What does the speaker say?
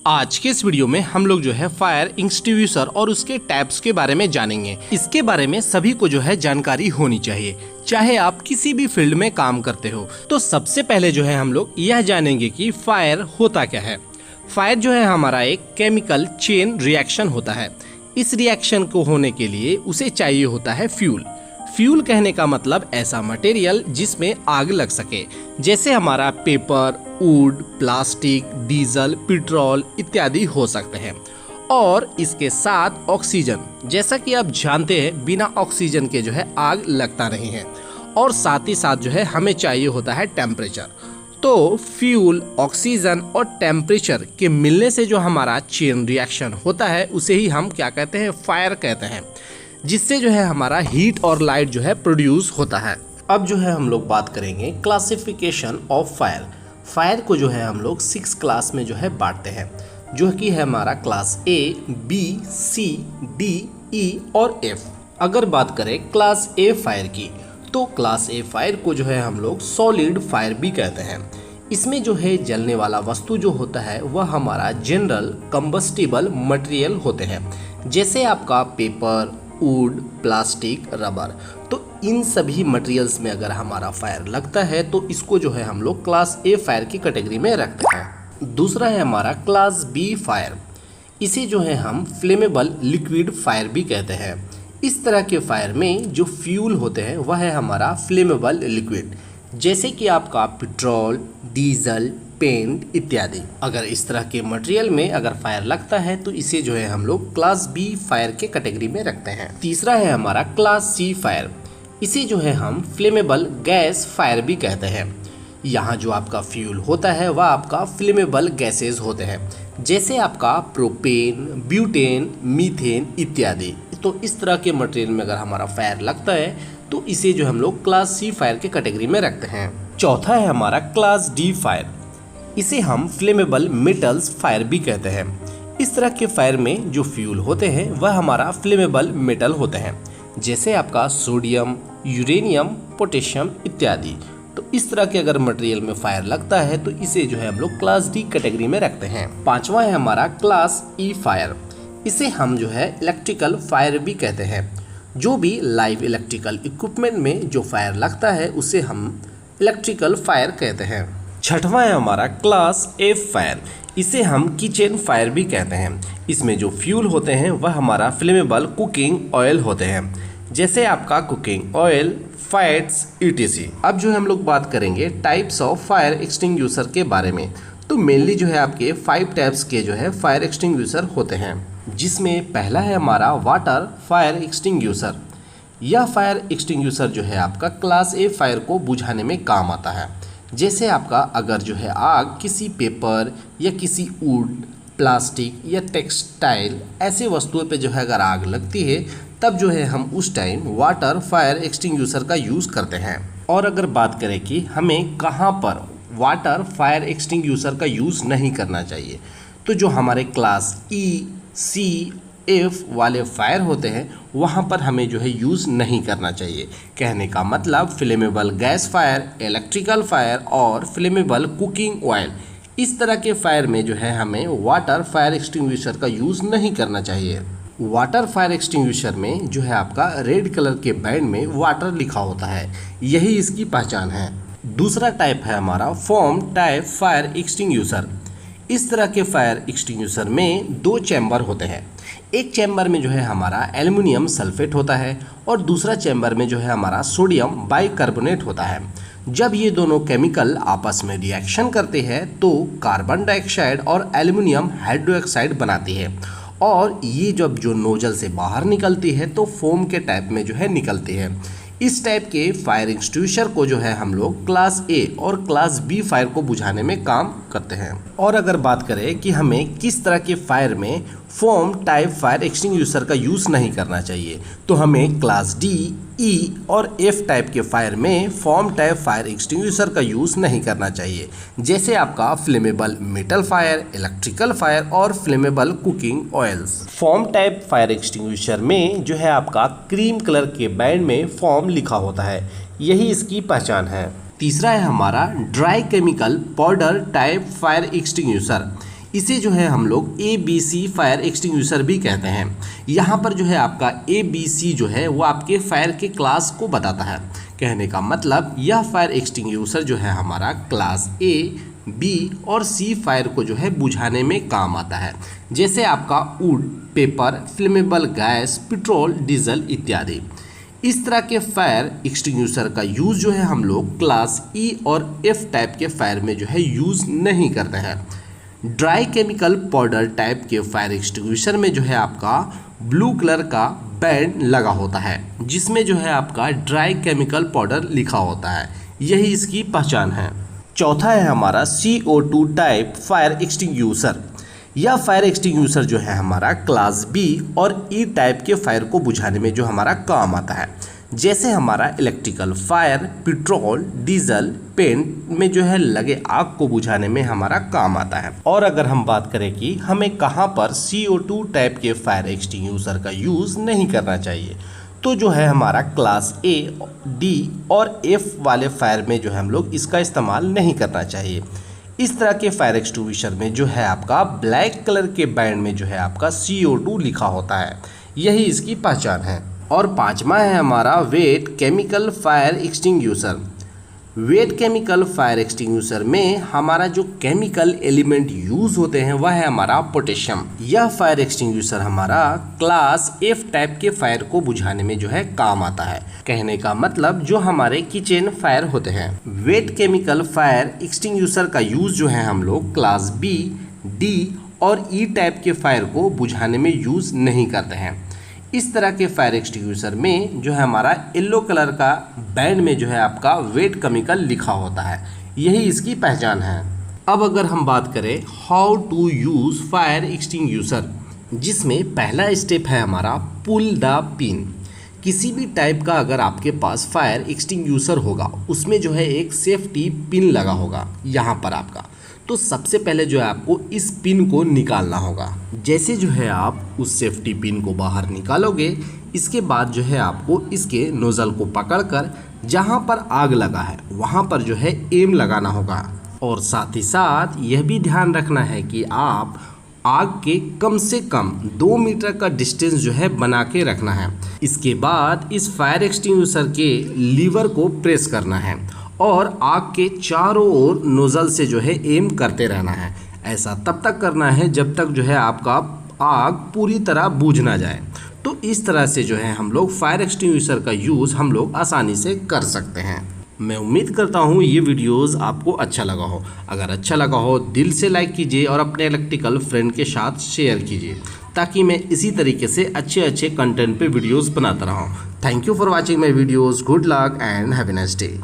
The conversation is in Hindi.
आज के इस वीडियो में हम लोग जो है फायर एक्सटिंग्विशर और उसके टाइप्स के बारे में जानेंगे। इसके बारे में सभी को जो है जानकारी होनी चाहिए, चाहे आप किसी भी फील्ड में काम करते हो। तो सबसे पहले जो है हम लोग यह जानेंगे कि फायर होता क्या है। फायर जो है हमारा एक केमिकल चेन रिएक्शन होता है। इस रिएक्शन को होने के लिए उसे चाहिए होता है फ्यूल। फ्यूल कहने का मतलब ऐसा मटेरियल जिसमें आग लग सके, जैसे हमारा paper, would, plastic, diesel, petrol इत्यादि हो सकते हैं। और इसके साथ ऑक्सीजन, जैसा कि आप जानते हैं बिना ऑक्सीजन के जो है आग लगता नहीं है। और साथ ही साथ जो है हमें चाहिए होता है टेम्परेचर। तो फ्यूल, ऑक्सीजन और टेम्परेचर के मिलने से जो हमारा चेन रिएक्शन होता है उसे ही हम क्या कहते हैं, फायर कहते हैं, जिससे जो है हमारा हीट और लाइट जो है प्रोड्यूस होता है। अब जो है हम लोग बात करेंगे क्लासिफिकेशन ऑफ फायर। फायर को जो है हम लोग 6 क्लास में जो है बांटते हैं, जो कि है हमारा class A, B, C, D, E और एफ। अगर बात करें क्लास ए फायर की, तो क्लास ए फायर को जो है हम लोग सॉलिड फायर भी कहते हैं। इसमें जो है जलने वाला वस्तु जो होता है वह हमारा जनरल कंबस्टिबल मटेरियल होते हैं, जैसे आपका पेपर, वुड, प्लास्टिक, रबर। तो इन सभी मटेरियल्स में अगर हमारा फायर लगता है तो इसको जो है हम लोग क्लास ए फायर की कैटेगरी में रखते हैं। दूसरा है हमारा क्लास बी फायर। इसे जो है हम फ्लेमेबल लिक्विड फायर भी कहते हैं। इस तरह के फायर में जो फ्यूल होते हैं वह है हमारा फ्लेमेबल लिक्विड, जैसे कि आपका पेट्रोल, डीजल, पेंट इत्यादि। अगर इस तरह के मटेरियल में अगर फायर लगता है तो इसे जो है हम लोग क्लास बी फायर के कैटेगरी में रखते हैं। तीसरा है हमारा क्लास सी फायर। इसे जो है हम फ्लेमेबल गैस फायर भी कहते हैं। यहाँ जो आपका फ्यूल होता है वह आपका फ्लेमेबल गैसेज होते हैं, जैसे आपका प्रोपेन, ब्यूटेन, मीथेन इत्यादि। तो इस तरह के मटेरियल में अगर हमारा फायर लगता है तो इसे जो हम लोग क्लास सी फायर के कैटेगरी में रखते हैं। चौथा है हमारा क्लास डी फायर। इसे हम फ्लेमेबल मेटल्स फायर भी कहते हैं। इस तरह के फायर में जो फ्यूल होते हैं वह हमारा फ्लेमेबल मेटल होते हैं, जैसे आपका सोडियम, यूरेनियम, पोटेशियम इत्यादि। तो इस तरह के अगर मटेरियल में फायर लगता है तो इसे जो है हम लोग क्लास डी कैटेगरी में रखते हैं। पांचवा है हमारा क्लास ई फायर। इसे हम जो है इलेक्ट्रिकल फायर भी कहते हैं। जो भी लाइव इलेक्ट्रिकल इक्विपमेंट में जो फायर लगता है उसे हम इलेक्ट्रिकल फायर कहते हैं। छठवां है हमारा क्लास एफ फायर। इसे हम किचन फायर भी कहते हैं। इसमें जो फ्यूल होते हैं वह हमारा फ्लेमेबल कुकिंग ऑयल होते हैं, जैसे आपका कुकिंग ऑयल, फैट्स etc। अब जो है हम लोग बात करेंगे टाइप्स ऑफ फायर एक्सटिंग्विशर के बारे में। तो मेनली जो है आपके 5 टाइप्स के जो है फायर एक्सटिंग्विशर होते हैं, जिसमें पहला है हमारा वाटर फायर एक्सटिंग्विशर। यह फायर एक्सटिंग्विशर जो है आपका क्लास ए फायर को बुझाने में काम आता है। जैसे आपका अगर जो है आग किसी पेपर या किसी वुड, प्लास्टिक या टेक्सटाइल ऐसे वस्तुओं पे जो है अगर आग लगती है तब जो है हम उस टाइम वाटर फायर एक्सटिंग्विशर का यूज़ करते हैं। और अगर बात करें कि हमें कहाँ पर वाटर फायर एक्सटिंग्विशर का यूज़ नहीं करना चाहिए, तो जो हमारे क्लास ई, सी, एफ वाले फायर होते हैं वहाँ पर हमें जो है यूज़ नहीं करना चाहिए। कहने का मतलब flammable gas fire, electrical fire और फ्लेमेबल कुकिंग ऑयल, इस तरह के फायर में जो है हमें वाटर फायर एक्सटिंग्विशर का यूज़ नहीं करना चाहिए। वाटर फायर एक्सटिंग्विशर में जो है आपका रेड कलर के बैंड में वाटर लिखा होता है, यही इसकी पहचान है। दूसरा टाइप है हमारा फोम टाइप फायर एक्सटिंग्विशर। इस तरह के फायर एक्सटिंग्विशर में 2 चैम्बर होते हैं। एक चैम्बर में जो है हमारा एल्युमिनियम सल्फेट होता है और दूसरा चैम्बर में जो है हमारा सोडियम बाइकार्बोनेट होता है। जब ये दोनों केमिकल आपस में रिएक्शन करते हैं तो कार्बन डाइऑक्साइड और एल्युमिनियम हाइड्रोक्साइड बनाती है, और ये जब जो नोजल से बाहर निकलती है तो फोम के टाइप में जो है निकलती है। इस टाइप के फायर एक्सटिंग्विशर को जो है हम लोग क्लास ए और क्लास बी फायर को बुझाने में काम करते हैं। और अगर बात करें कि हमें किस तरह के फायर में फोम टाइप फायर एक्सटिंग्विशर का यूज़ नहीं करना चाहिए, तो हमें क्लास डी, ई और एफ टाइप के फायर में फोम टाइप फायर एक्सटिंग्विशर का यूज़ नहीं करना चाहिए, जैसे आपका flammable metal fire, electrical fire और flammable cooking oils. Foam type fire extinguisher में जो है आपका क्रीम कलर के बैंड में फोम लिखा होता है, यही इसकी पहचान है। तीसरा है हमारा dry chemical powder type fire extinguisher. इसे जो है हम लोग ABC फायर एक्सटिंग्विशर भी कहते हैं। यहाँ पर जो है आपका ABC जो है वो आपके फायर के क्लास को बताता है। कहने का मतलब यह फायर एक्सटिंग्विशर जो है हमारा क्लास A, B और C फायर को जो है बुझाने में काम आता है, जैसे आपका would, paper, flammable gas, petrol, diesel इत्यादि। इस तरह के फायर एक्सटिंग्विशर का यूज़ जो है हम लोग क्लास E और F टाइप के फायर में जो है यूज़ नहीं करते हैं। ड्राई केमिकल पाउडर टाइप के फायर एक्सटिंग्विशर में जो है आपका ब्लू कलर का बैंड लगा होता है, जिसमें जो है आपका ड्राई केमिकल पाउडर लिखा होता है। यही इसकी पहचान है। चौथा है हमारा CO2 टाइप फायर एक्सटिंग्विशर। यह फायर एक्सटिंग्विशर जो है हमारा क्लास B और E टाइप के फायर को बुझाने में जो हमारा काम आता है, जैसे हमारा electrical fire, petrol, diesel, paint में जो है लगे आग को बुझाने में हमारा काम आता है। और अगर हम बात करें कि हमें कहाँ पर CO2 टाइप के फायर एक्सटिंग्विशर का यूज़ नहीं करना चाहिए, तो जो है हमारा क्लास A, D और F वाले फायर में जो है हम लोग इसका इस्तेमाल नहीं करना चाहिए। इस तरह के फायर एक्सटिंग्विशर में जो है आपका ब्लैक कलर के बैंड में जो है आपका CO2 लिखा होता है। यही इसकी पहचान है। और पांचवा है हमारा wait chemical fire extinguisher. Wait chemical fire extinguisher में हमारा जो केमिकल एलिमेंट यूज़ होते हैं वह है हमारा पोटेशियम। यह फायर एक्सटिंग्विशर हमारा क्लास F टाइप के फायर को बुझाने में जो है काम आता है। कहने का मतलब जो हमारे किचन फायर होते हैं। वेट केमिकल फायर एक्सटिंग्विशर का यूज़ जो है हम लोग क्लास B, D और E टाइप के फायर को बुझाने में यूज़ नहीं करते हैं। इस तरह के फायर एक्सटिंग्विशर में जो है हमारा येलो कलर का बैंड में जो है आपका वेट केमिकल लिखा होता है। यही इसकी पहचान है। अब अगर हम बात करें how to use fire extinguisher, जिसमें पहला स्टेप है हमारा पुल द पिन। किसी भी टाइप का अगर आपके पास फायर एक्सटिंग्विशर होगा, उसमें जो है एक सेफ्टी पिन लगा होगा यहाँ पर आपका, तो सबसे पहले जो है आपको इस पिन को निकालना होगा। जैसे जो है आप उस सेफ्टी पिन को बाहर निकालोगे, इसके बाद जो है आपको इसके नोज़ल को पकड़कर जहाँ पर आग लगा है वहाँ पर जो है एम लगाना होगा। और साथ ही साथ यह भी ध्यान रखना है कि आप आग के कम से कम 2 मीटर का डिस्टेंस जो है बना के रखना है। इसके बाद इस फायर एक्सटिंग्विशर के लीवर को प्रेस करना है और आग के चारों ओर नोज़ल से जो है एम करते रहना है। ऐसा तब तक करना है जब तक जो है आपका आग पूरी तरह बुझ ना जाए। तो इस तरह से जो है हम लोग फायर एक्सटिंग्विशर का यूज़ हम लोग आसानी से कर सकते हैं। मैं उम्मीद करता हूँ ये वीडियोस आपको अच्छा लगा हो। अगर अच्छा लगा हो दिल से लाइक कीजिए और अपने इलेक्ट्रिकल फ्रेंड के साथ शेयर कीजिए, ताकि मैं इसी तरीके से अच्छे कंटेंट पे वीडियोस बनाता रहूँ। Thank you for watching my videos. Good luck and have a nice day.